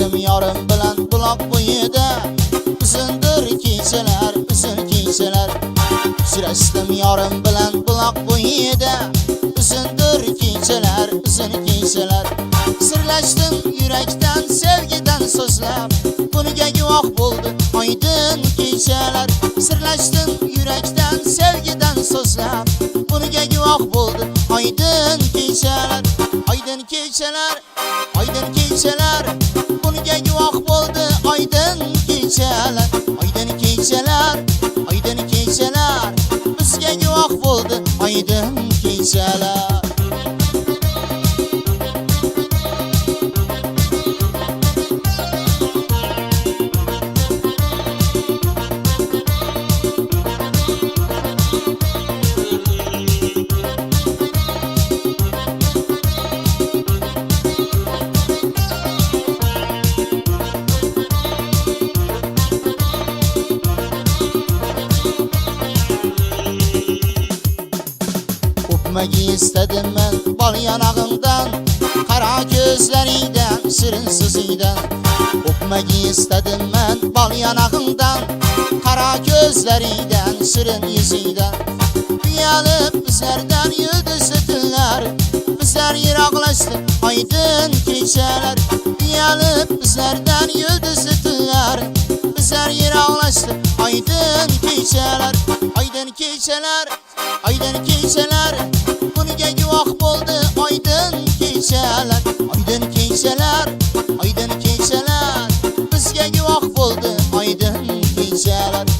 Sirlashdim yorim bilan buloq bo'yida, uzundir kechalar, uzun kechalar. Sirlashdim yorim bilan buloq bo'yida, uzundir kechalar, uzun kechalar. Sirlashdim yurakdan, sevgidan so'zlab, buniga guvoh bo'ldi oydin kechalar. Sirlashdim yurakdan, sevgidan so'zlab, buniga guvoh bo'ldi oydin kechalar. Oydin kechalar, oydin kechalar, buniga guvoh bo'ldi oydin kechalar. Oydin kechalar, oydin kechalar, bizga guvoh bo'ldi oydin kechalar. Öpmagi istedim men bal yanağından, qara ko'zlaringdan, shirin so'zingdan. Öpmagi istedim men bal yanağından, qara ko'zlaringdan, shirin yuzingdan. Uyalib bizlardan yulduzli tunlar, bizlar yiroqlashdi oydin kechalar. Uyalib bizlardan yulduzli tunlar, bizlar yiroqlashdi oydin kechalar. Oydin kechalar, oydin kechalar, buniga guvoh bo'ldi oydin kechalar. Oydin kechalar, oydin kechalar, bizga guvoh bo'ldi oydin kechalar.